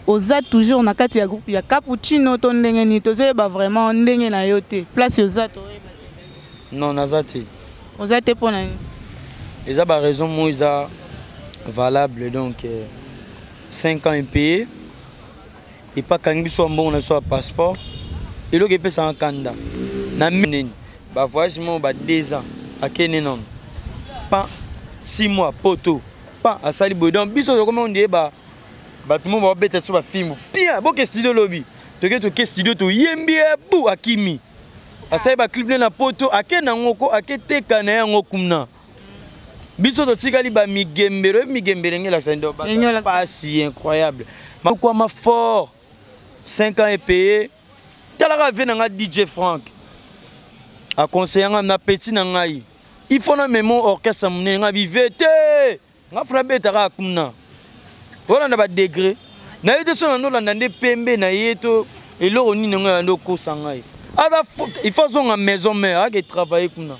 oza toujours na kati ya groupe ya Cappuccino to ndenge ni tozoyeba vraiment ndenge na yo te place oza toyeba te. Non naza te. Oza te pona ni. Eza ba raison mo eza valable donc 5 ans impayé et pas kangi so mbongo na so passeport et lo ke pesa en Canada na minene ba voyage mo ba 2 ans akene non pas 6 mois poto pas à sali boy donc biso comment on dit ba tout le monde va bête sur ba film bien bon que studio lobby to ke studio to yembi bu akimi asai ba clip na poto akena ngoko aketeka na yango kumna biso to tikali ba migembero ngela sendo ba pas si incroyable ma quoi ma fort 5 ans et payé tala vient nga DJ Frank a conseiller na petit na ngai il faut na mémo orchestre mune nga bivete nga frappe tara kumna wala na ba degré na yete so na landa nde pembe na yeto eloko nini nga ndo ko sangai ada il faut zonga maison mère a travailler kumna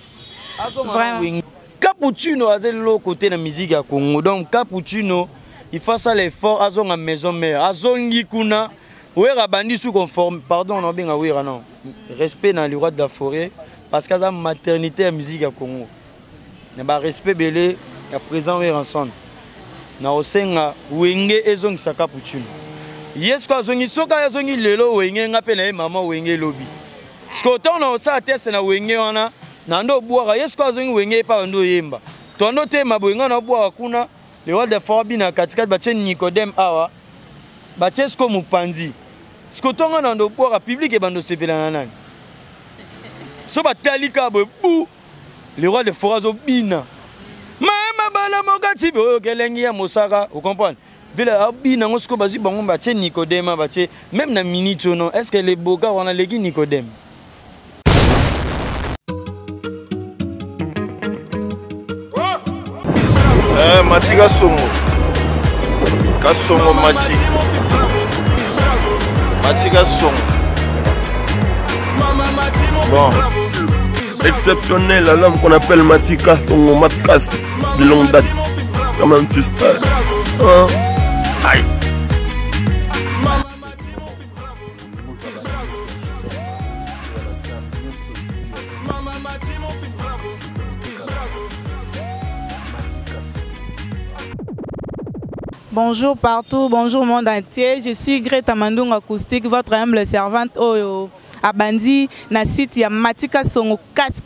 vraiment Cappuccino a le côté de la musique à Congo donc Cappuccino il fait ça l'effort à zonga maison mère a zongi kuna ouera bandi sous conforme pardon on a bien ouera non respect dans le roi de la forêt parce que ça maternité à musique à Congo ne ba respect belé à présent ouera ensemble na osenga wenge ezongi sa Cappuccino yes ko zongi soka zongi lelo wenge ngape na maman wenge lobi skoto na osa test na wenge wana nando boira yes ko zongi wenge pa ndo yemba to ndo te maboinga na boira kuna le roi de la forêt bina katikati ba chen Nicodème awa ba chesko mupanzi skotonga na ndo boira public e bando sepela na nani so ba talika bo bu le roi de la forêt zo bina mama bala mokati bo kelengi ya mosaka vous comprenez vela abina ngosko bazi bango ba chen Nicodème ba che même na minute non est-ce que les boga on a legi Nicodème Mati Kasongo Mati Kasongo bon exceptionnel l'homme qu'on appelle Mati Kasongo Matkas de longue date quand même tu sais aïe Bonjour partout, bonjour monde entier. Je suis Greta Mandung Acoustique, votre humble servante à Bandi, na site ya Mati Kasongo Kas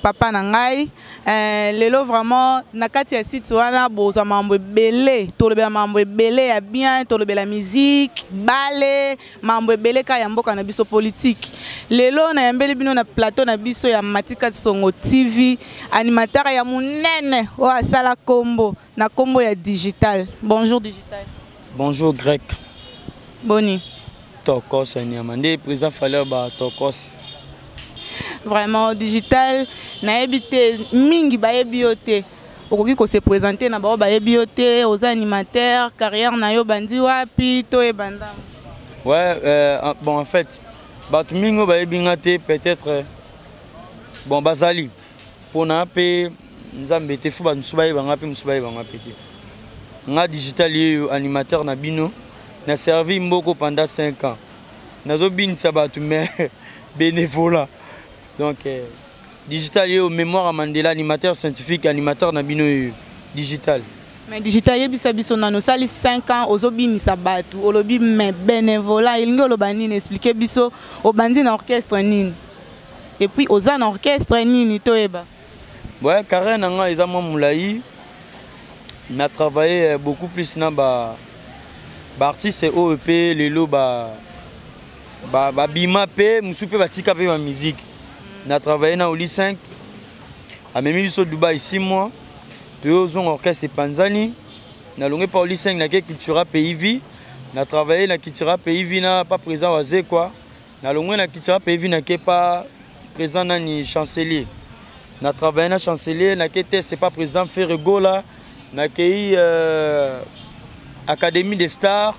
papa nangai. Lelo vraiment na kati ya site wana boza mambo belé, tolobela mambo belé ya bien, tolobela musique, ballet, mambo belé ka ya mboka na biso politique. Lelo na yambeli bino na plateau na biso ya Mati Kasongo TV, animateur ya munene o asala kombo na kombo ya digital. Bonjour digital. Bonjour grec. Boni. Tokos Niamande président Faler ba Tokos. Vraiment digital na ebité mingi ba ebioté. Okoki ko se présenter na ba ebioté aux animateurs, carrière na yo bandi wapi to e bandam. Ouais bon en fait batu mingo ba ebingate peut-être bon bazali pona pe nzambe te fu ba nsuba e banga pe nsuba e banga pe. Nga digital yo animateur na bino na servi mboko pendant 5 ans. Nazo binisa batu mais bénévolat. Donc digital yo mémoire à Mandela animateur scientifique animateur na bino digital. Mais digital yebisa biso nano sali 5 ans ozobinisa batu olobi mais bénévolat ilingo lobani expliquer biso obandi na orchestre nini. Et puis oza na orchestre nini toeba. Ouais carré nanga eza mo moulayi. On a travaillé beaucoup plus na ba artiste OEP lelo ba bima pe musupe batika pe ma musique. On a travaillé na Oli 5 à même biso Dubaï 6 mois. Deux ans orchestre Panzani. Na longé par Oli 5 na cultura pays. On a travaillé na cultura pays na pas présent wazé quoi. Na longé na cultura pays na ke pas présent na ni chancelier. On a travaillé na chancelier na ke c'est pas président Ferrego là. Na ke Académie des Stars.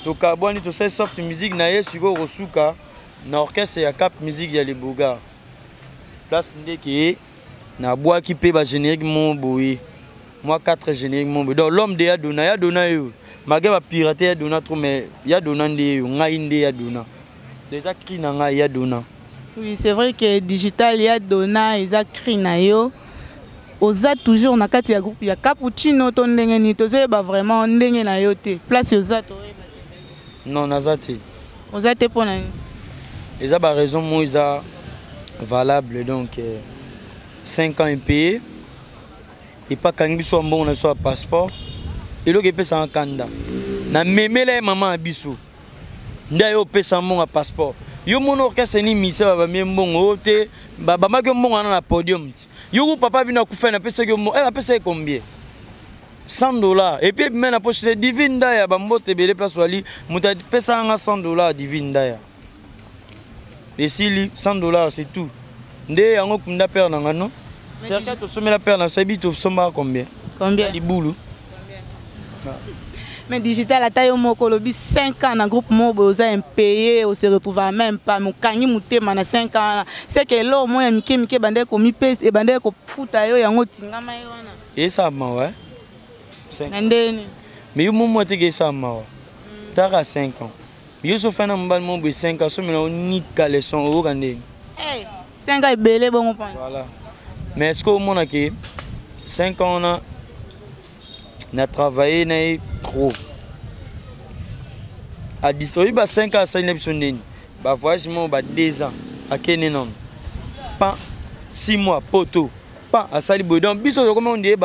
To kaboni to say soft music na ye sugo rosuka na orchestre ya Cap Musique ya les Boga. Place ndeki na bois qui pe ba générique mon boy. Moi 4 génériques mon boy. Donc l'homme de ya dona yo. malgré va pirater ya dona trop mais ya dona nde ngai nde ya dona déjà cri na ngai ya dona. Oui, c'est vrai que digital ya dona eza cri na yo. Oza toujours na kati ya groupe ya cappuccino to ndenge ni tozoyeba vraiment ndenge na yo te. Place oza to yeba te. Non, naza te. Oza te pona ni. Eza ba raison mo eza valable donc 5 ans impayé. Et pas quand il soit bon, on a soit passeport. Et l'autre peut s'en kanda. Na memele maman abisu. Ndayo peut s'en bon passeport. Yo mon orchestre ni mise ba même bon ote ba ma que bon na podium. Yo papa bina ku faire na pesa que bon elle pesa combien? $100 et puis même na poche de divine daya ba mbote bele place wali muta pesa nga $100 divine daya. Et si $100 c'est tout. Ndé yango kunda père na ngano. C'est que tu sommets la perle, ça habite au sommet combien? Combien? Les boules. Mais digital, la taille au Mokolobi, 5 ans dans le groupe Mobo, vous avez payé, on se retrouve même pas. Mon cani mouté, man, 5 ans. C'est que là, au moins, Mike bandé comme mi pèse et bandé comme foutayo, et en tinga maïwana. Et ça, ma ouais. 5 ans. Mais au moment où tu es ça, ma ouais. Tu as 5 ans. Je suis fait un moment où 5 ans, je suis ni caleçon au Rwanda. 5 ans, il est belé, bon, voilà. Mais est-ce qu'au monde a 5 ans, on a travaillé trop. À 10 ans, 5 ans, ça n'est pas voyage, 2 ans. À Kenenon. Pas 6 mois, poteau. Pas à Salibodon. Bisous, comment on dit, tout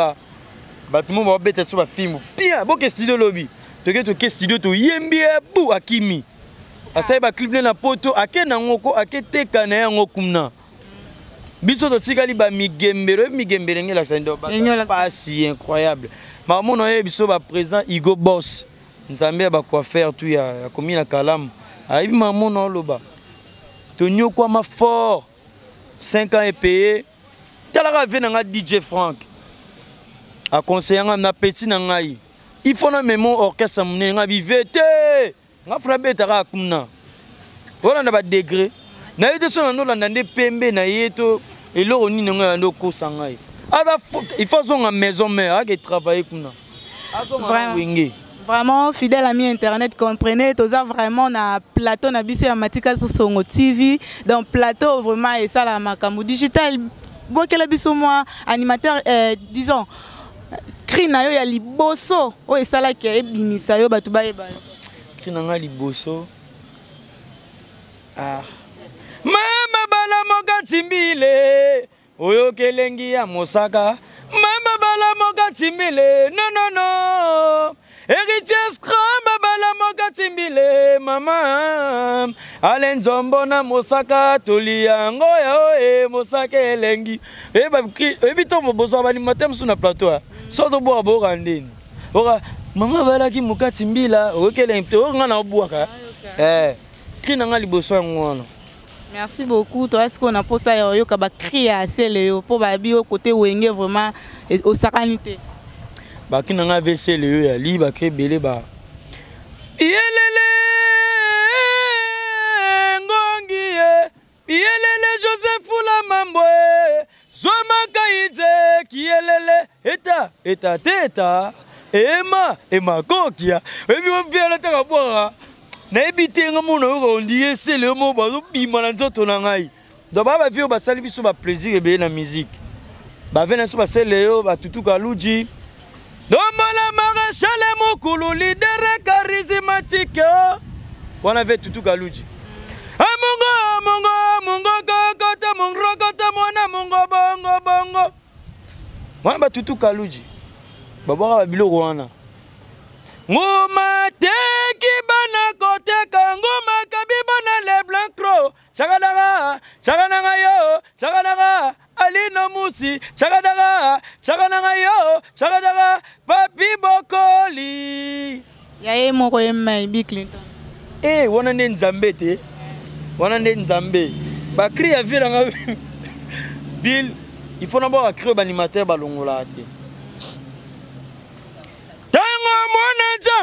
le monde va bêter sur un film. Bien, bon, qu'est-ce que tu lobby? Tu qu'est-ce que tu yembi, bou, à Kimi. À ça, il va clipper la poteau. À Kenangoko, à Ketekana, Ngokumna. Biso to tikali ba migembere ngé la sendo pas si incroyable. Maman on biso ba président Igo Boss. Nzambe ba quoi faire tout ya komi na Kalam. Arrive maman on loba. Tonyo kwa ma fort 5 ans et payé. Tala vient nga DJ Frank. A conseiller na petit na ngai. Il faut na même orchestre mné nga bivete. Nga frappé tara kumna. Voilà na ba degré. Na été sur no landande pembe na yeto et là on ni nga ndo ko sangai. Il faut son maison mère qui travailler comme vraiment fidèle ami internet comprenez tous vraiment na plateau na biso ya Matika Songo TV donc plateau vraiment et ça la makambo digital bokela biso moi animateur disons krina yo ya liboso o esala ki ebimisa yo batu ba eba krina nga liboso mama bala moka timbile oyo kelengi ya mosaka mama bala moka timbile no héritier scrum bala moka timbile mama alenzombo na mosaka toliango ya oe mosaka elengi ebito moboso bani matem sur na plateau soto bo abokandeni ora mama bala ki moka timbila oyo kelengi o nga na obwaka kina nga liboso ngwana. Merci beaucoup. Toi, est-ce qu'on a posé ça yo kaba crier assez le pour babi au côté wenge vraiment au sakanité. Ba kina nga vese le ya li ba ke belé ba. Yelele ngongie yelele Joseph la mamboe zoma kaide kielele eta teta ema kokia ebi on vient la ta boire. Na ebité nga mona yo ndiye c'est le mot bazo bima na nzoto na ngai do ba vio ba sali biso ba plaisir ebe na musique ba vena so ba sele yo ba tutuka luji do mala marachale mokulu leader charismatique on avait tutuka luji mongo kota mongo kota mona mongo bongo wana ba tutuka luji baba ba biloko wana ngoma teki bana koteka ngoma kabibana le blancro chakanaga yo chakanaga alina musi chakanaga yo chakanaga papi bokoli yae moko yemma Bill Clinton wana nde nzambe te wana nde nzambe ba cri ya vira nga Bill il faut d'abord créer ba animateur balongola te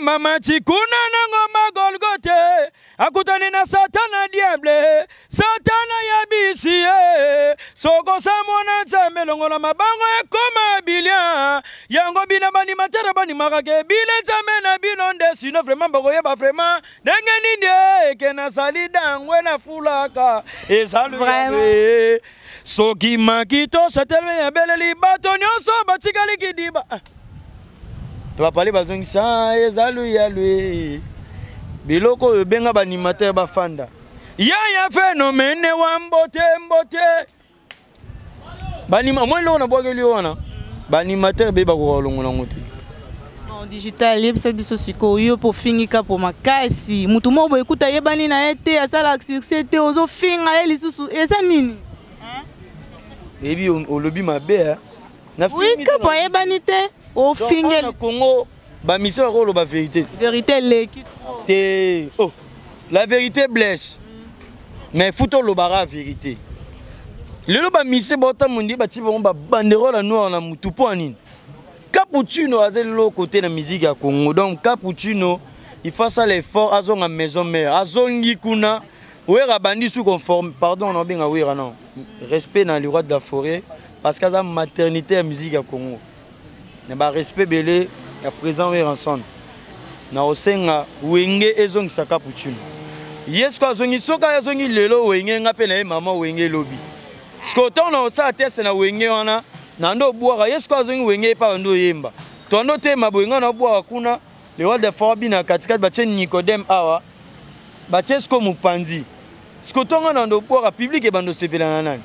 mama chikuna ngoma Golgote akutani na satana diable satana ya bisie soko Posa mwana nzambe longola mabango ekoma bilia. Yango bina bani matera bani makake bile nzambe na bino nde sino vraiment bakoyeba vraiment ndenge nini ekena salida ngwena fulaka ezalu yabe. Soki makito chatelme ya beleli bato nyonso batikali kidiba. Tubapali bazongisa ezalu yalwe. Biloko yobenga banimateur bafanda. Ya phénomène wa mbote mbote. Banima mwelo na bwageli wana. Banimateur be bakolongola ngote. En digital yebisa biso sikoyo po fingika po makasi. Mutu mobo ekuta yebani na ete asala succès te ozo finga elisusu. Eza nini? Ebi olobi mabe na fingi. Oui, ka po yebani te. O finga na Congo ba mission ko lo ba vérité. Vérité l'équipe. Te oh, la vérité blesse. Mais faut le bara vérité. Le ba mise bota mundi ba tibo ba banderole noire na mutupo anine. Cappuccino azelo côté na musique ya Congo. Donc Cappuccino il fait ça l'effort azonga maison mère. Azongi kuna wera bandi sous conforme pardon on benga wera non. Respect dans le roi de la forêt parce que ça maternité à musique ya Congo. Ne ba respect belé ya présent wera ensemble. Na osenga wenge ezongi sa Cappuccino. Yes quoi zongi soka zongi lelo wenge ngape na mama wenge lobi. Skoto na osa test na wenge wana na ndo boira yes quoi zongi wenge pa ndo yemba. To ndo te mabwenga na boira kuna le roi de Fobi na katikati bache Nicodème awa. Bache sko mupanzi. Skoto na ndo boira public e bando sepela na nani.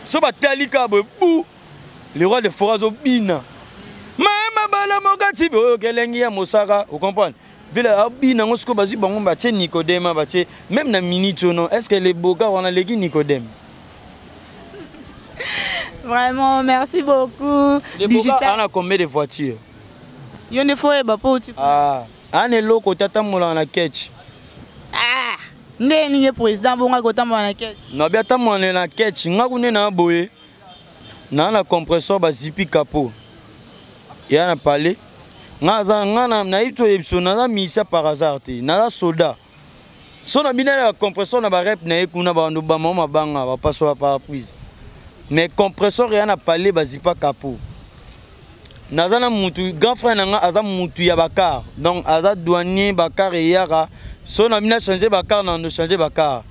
So batalika bu le roi de Forazo bina. Mama bala mokati bo kelengi ya mosaka, vous comprenez? Vila abina ngosko bazi bango bache Nicodème bache même na minute non est-ce que les boka on a legi Nicodème? Vraiment merci beaucoup. Les boka on a combien de voitures? Yo ne faut pas pour ah ane loko tata mola na ketch. Ah ndeni ye président bonga ko tamba na ketch. No bia tamba na ketch ngakune na boye. Na compresseur ba zipi capot. Ya na parler. Ngana na ito yebso na misa par hasard te na soldat so na bina la compresseur na ba rep na ekuna ba ndo ba mama banga ba paso par prise mais compresseur ya na parler ba zipa capot na zana mutu grand frère na aza mutu ya bakar donc aza douanier bakar yaka so na bina changer bakar na ndo changer bakar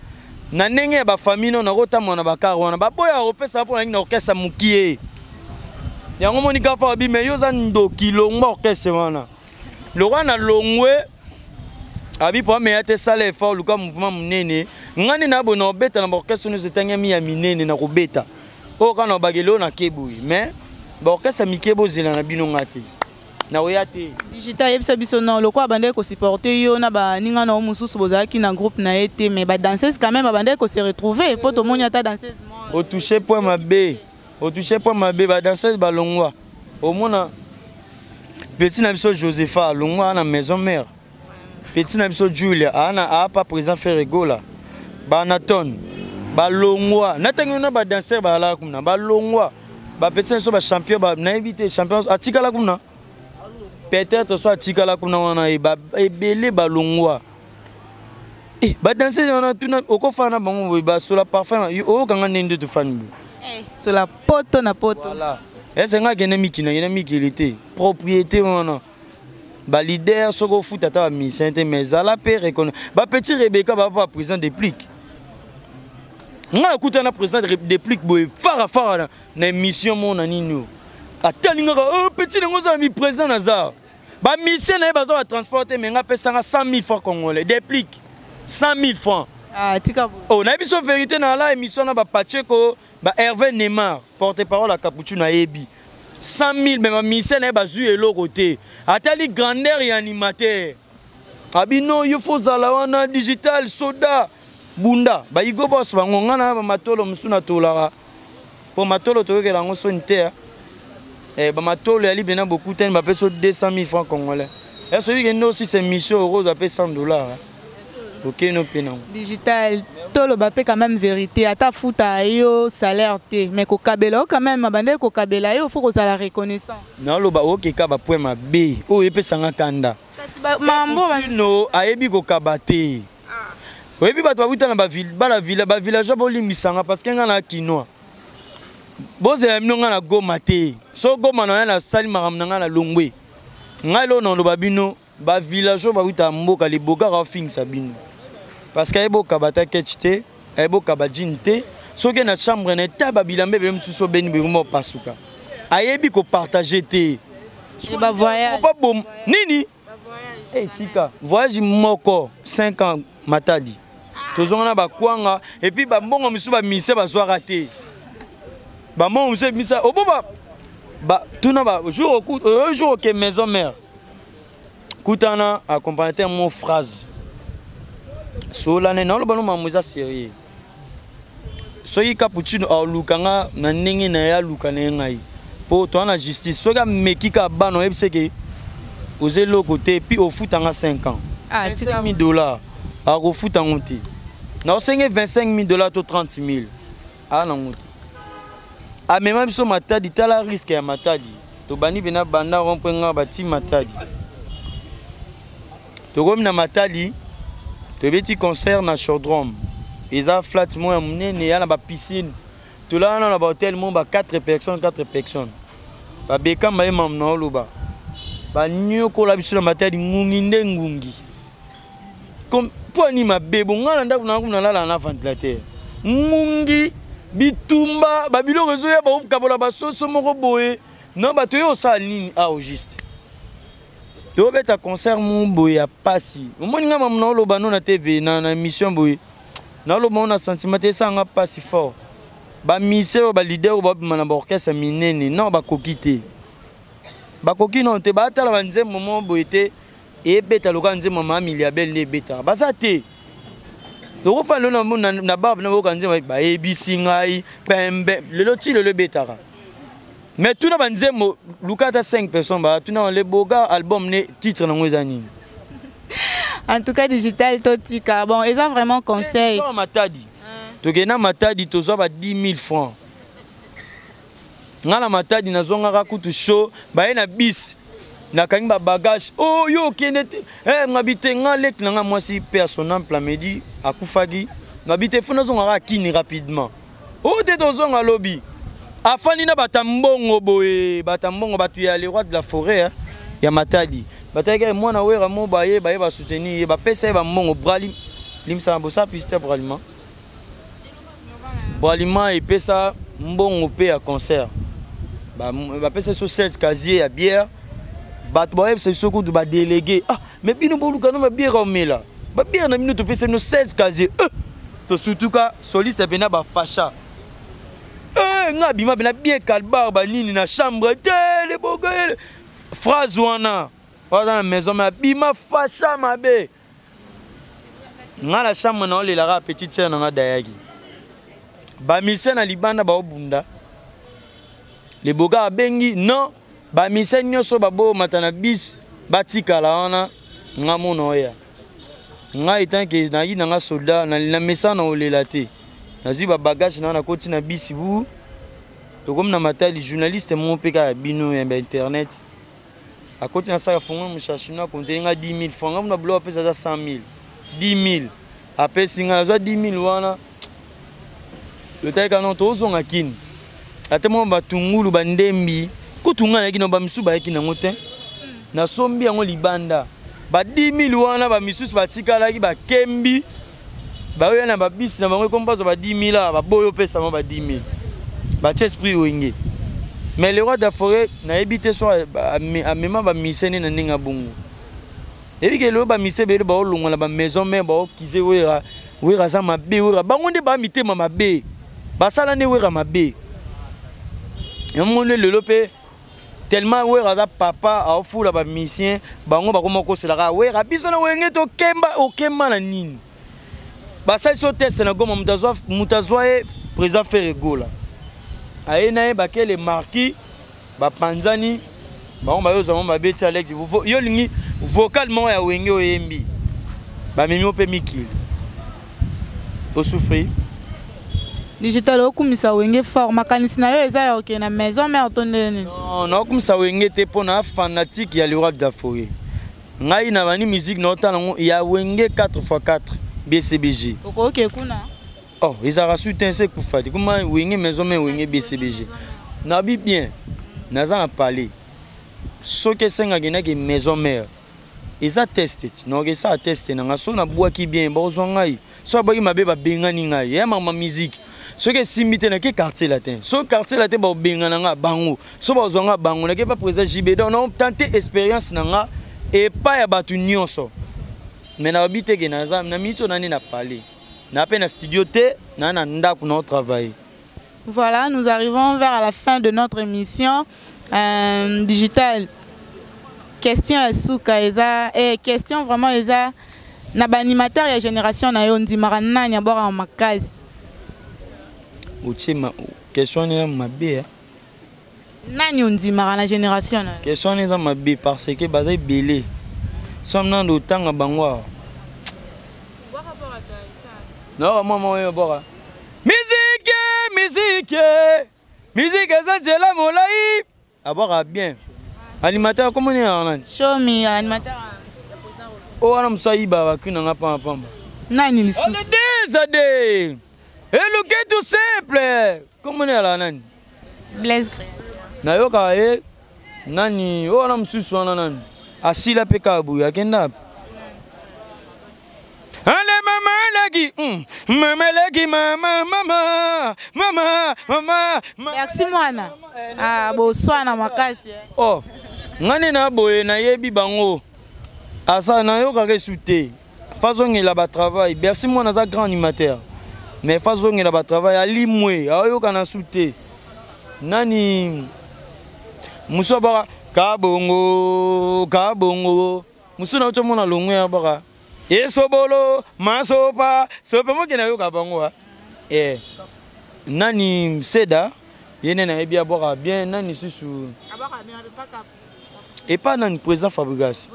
na ndenge ba famille na rota mona bakar wana ba boya opesa pour na orchestre mukie. Yango monika fa bi me yoza ndo kilongba orchestre wana. Le roi na longwe abi po me ate sala effort luka mouvement munene. Ngani na bona obeta na orchestre nous etanga mi ya minene na kobeta. O kana bagelo na kebu mais ba orchestre mikebo zela na bino ngati. Na oyate digital yebisa biso non loko abande ko supporter yo na ba ninga na mususu bozaki na groupe na été mais ba danseuse quand même abande ko se retrouver pour to monya ta danseuse. Au toucher point ma B. Au toucher pas ma bébé danseuse balongwa. Au moins petit na biso Josepha longwa na maison mère. Petit na biso Julia ana a pas présent Ferrego là. Ba Naton balongwa. Natango na ba danseur ba la kumna balongwa. Ba petit na so ba champion ba na invité champion atika la kumna. Peut-être soit atika la kumna wana e ba ebele balongwa. Eh ba danseur on a tout na okofana bango ba sur la parfum o kanga nende to fan. Sur la poto na poto. Voilà. Est-ce que vous avez une propriété ou ba leader soko foot ata mi sainte mais à la paix reconnaît. Ba petit Rebecca va pas président déplique. Nga écoute na président déplique boy fara na mission mon anino. Atalinga petit ngoza mi président naza. Ba mission na bazo transporter mais nga pesa 100 000 francs congolais déplique. 100 000 francs. Ah tika. Oh na biso vérité na la émission na ba Pacheco ba Hervé Neymar porte-parole à Cappuccino na Ebi 100 000 même mission na bazu elo côté atali grandeur et animateur abino yo faut zala wana digital soda bunda ba igo boss bango ngana ba matolo musuna tolara po matolo tokela ngo so nter ba matolo ya libena beaucoup ten ba peso 200 000 francs congolais et celui qui nous aussi c'est mission euros ça paye $100. OK no penang digital tolo bape quand même vérité ata futa yo salaire té mais ko kabela quand même abande ko kabela yo faut ko sala reconnaissant non lo ba OK ka ba point ma B o epesanga kanda mambo no ayebi ko kabate oyebi bato babuta na ba ville ba la village ba limisanga parce que ngana kinoa bozela minonga na goma te so goma na na sali makamnanga na longwe ngai lo no babino ba village ba buta mboka les boka ka fin sabino parce que eboka bata ketchite eboka ba jinte so ke na chambre na ta babilambe be msuso beni be mo pasuka ayebi ko partager te ba voyage pas bon nini eh tika voyage moko 5 ans matadi tozongana ba kwanga et puis ba mbongo misu ba mise ba zwa raté ba mbongo misu misa oboba ba tuna ba jour que maison mère kutana accompagné mon phrase so la nena lo bano mamuza sérieux so yi cappuccino a lukanga na ndenge na ya lukana ngai po to na justice so ga mekika bano ebiseke oze lo côté puis au foot en 5 ans ah $25,000 a au foot en monti na o senge $25,000 to 30,000 ah na monti a même biso matadi tala risque ya matadi to bani bina banda rompenga bati matadi to comme na matadi to beti concert na chaudron ils a flat moi munene ya na ba piscine to la na ba hotel mon ba 4 personnes ba beka mai mam na oluba ba nyoko la biso na matadi ngungi ndengungi comme pour ni ma bebo ngala nda kuna lala na ventilateur ngungi bitumba ba bilo rezo ya ba kabola ba soso moko boye non ba to yo sa nini a au juste to beta concert mon boye a pasi mo ninga mam na oluba no na TV na émission boye na lo mona sentiment ça nga pas si fort ba mise ba leader ba bima na ba orchestre minene non ba kokite ba kokino te ba tala banze momo boyete e beta loka nze mama miliabel ne beta ba sa te to fa lo na ba na boka nze ba e bisingai pembe le ti le beta mais tout na banze mo lukata 5 personnes ba tout na le boga album ne titre na ngozani. En tout cas, digital totika. Bon, ils ont vraiment conseil. Matadi. Togena matadi tozo ba 10,000 francs. Ngala matadi na zonga rakutu show ba na bis na kangi ba bagage. Oh yo kenete ngabite ngalek na mwasi personnel plamedi akufagi. Ngabite funa zonga kini rapidement. Oh de zonga lobby. Afani na batambongo boye, batambongo batu ya les rois de la forêt ya matadi. Batake mwana wera mo baye ba soutenir ba pesa ba mongo brali limsa bosa piste bralima bralima et pesa mbongo pe à concert ba pesa so 16 casier à bière bat boye c'est soko du ba délégué ah mais bino boluka no ba bière omela ba bière na minute pesa no 16 casier to surtout ka soliste bena ba facha nga bima bena bien kalbar ba nini na chambre tele boga phrase wana dans la maison mais bima facha mabe nga la chambre na le la petite sœur na dayaki ba mise na libanda ba obunda les boga bengi non ba mise nyoso ba bo matana bis batika la wana nga mono ya nga etant que na yi na nga soldat na mesa na olela te nazi ba bagage na koti na bisi bu to comme na matali journaliste mon peka bino ya internet à côté de ça, il faut que je cherche 10,000 francs. On a bloqué 100,000. 10,000. Après, si on a 10,000, le taille canon, tous on a kin. À tel moment, Batungulu, Bandembi, Koutunga, qui n'a pas mis sous Baiki Namote. Na sombi en Libanda. 10,000 wana, Bamisus, Batika, Kembi. Bayana, Babis, n'a pas compas 10,000 là, Boyo Pesa, 10,000. Esprit Wingé. Mais le roi de la forêt n'a habité soit à même ba misene na ninga bungu. Et puis que le ba mise be ba olunga la ba maison mais ba kize wera za mabe wera bangonde ba mité mama be. Ba sala ne wera mabe. Yamone le lope tellement wera za papa a ofula ba misien bango ba komoko sela wera biso na wenge to kemba o kemba na nini. Ba sa so test na goma mutazwa président Ferregola. Aena ba les marquis ba panzani ba on ba yo zama ba beti Alex yo lingi vocalement ya wenge oyembi ba memi ope mikili o souffrir digital okumisa wenge fort makanisi na yo eza ya ok na maison mais otondeni non na okumisa wenge te pona fanatique ya le roi de la forêt ngai na bani musique na otana ya wenge 4x4 BCBG ok kuna Oh, ils ont soutenu ce coup fait. Comment wingé maison mais wingé BCBG. Nabi bien. Naza na parlé. Ce que c'est que maison mère. Ils ont testé. Non, ils ont testé. Nanga so na bois qui bien. Bozongai. So ba ma beba bengani ngai. Ya ma musique. Ce que simité na ke quartier latin. So quartier latin ba bengana nga bango. So ba zonga bango na ke pas présent JB. On a tenté expérience nanga et pas ya batu nyonso. Mais na habité que naza na mito nani na parlé. Na peine à studio T, na ndako na travail. Voilà, nous arrivons vers la fin de notre émission digitale. Question à Souka Eza et question vraiment Eza na ba animateur ya génération na yo ndimara nani abora makasi. Uchima question ni mabe. Nani ndimara na génération na. Question ni za mabe parce que bazai belé. Somme nan do tanga bangwa. Non, maman yo bora. Musique, ça c'est la molai. Abora bien. Animateur comment on est en Show me animateur. Oh, on a saïba wakina nga pamba. Nani lisus. On est désolé. Et le gars tout simple. Comment on est là nani? Blaise Gré. Na yo ka e nani o na msusu wana nani? Asila peka abu yakenda. Ale mama lagi, mama lagi, mama. Merci mwana. Ah bonsoir na makasi. Oh, ngane na boye na yebi bango. Asa na yo ka resute. Façon il a ba travail. Merci mwana za grand animateur. Mais façon il a ba travail ali mwe, ayo kana sute. Nani muso bara kabongo. Muso na utomona longwe ya bara. Esobolo, masopa, sopa mo kena yo kabango ha. Nani seda, yene na ebia bora bien nani susu. Abaka bien pas cap. Et pas nani président Fabregas.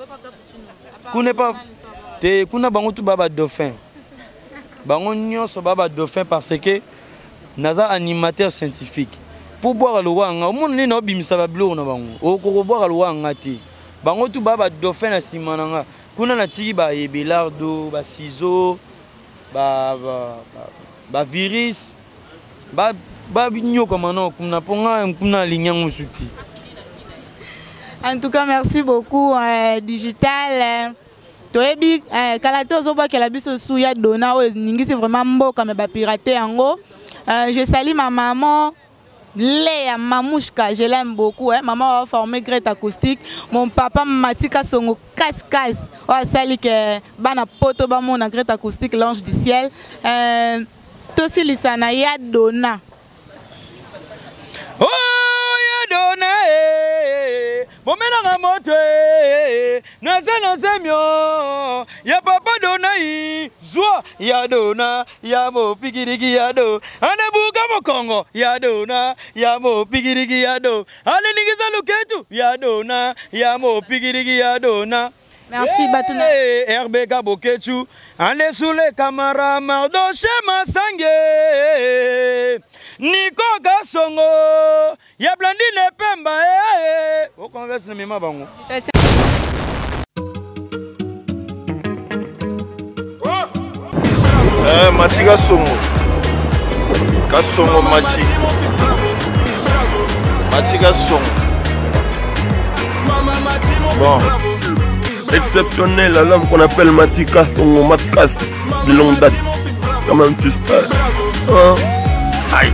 Kuna pas te kuna bango tu baba dauphin. Bango nyonso baba dauphin parce que naza animateur scientifique. Pour boire le wanga, au monde na obimisa ba blo na bango. O ko boire le wanga te. Bango tu baba dauphin na simananga. Kuna na tiki ba ebelardo, ba ciseaux, ba virus, ba binyo comme non, kuna ponga kuna lignang musuti. En tout cas, merci beaucoup digital. Toebi kalato ozoba kela biso suya dona o ningisi vraiment mboka me ba pirater yango. Je salue ma maman Léa Mamouchka, je l'aime beaucoup. Maman a formé Greta Acoustique. Mon papa Matika Songo Cascas. Oh, sali que bana poto ba mon Greta Acoustique, l'ange du ciel. Tosi lisana ya dona. Oh ya dona Bomena moto naza mio ya papa dona zwa ya dona ya mo pikiriki ya do ane buka mo Kongo ya dona ya mo pikiriki ya do ale ningiza luketu ya dona ya mo pikiriki ya dona. Merci Batuna. RBK Bokechu ane sule kamara mardo shema sange Niko Gasongo ya Blandine Pemba o converse na mema bango. Machi Gasongo Machi Gasongo. Bon, exceptionnel, l'homme qu'on appelle Machi Gasongo, Matkas de longue date. Quand même tu sais. Aïe.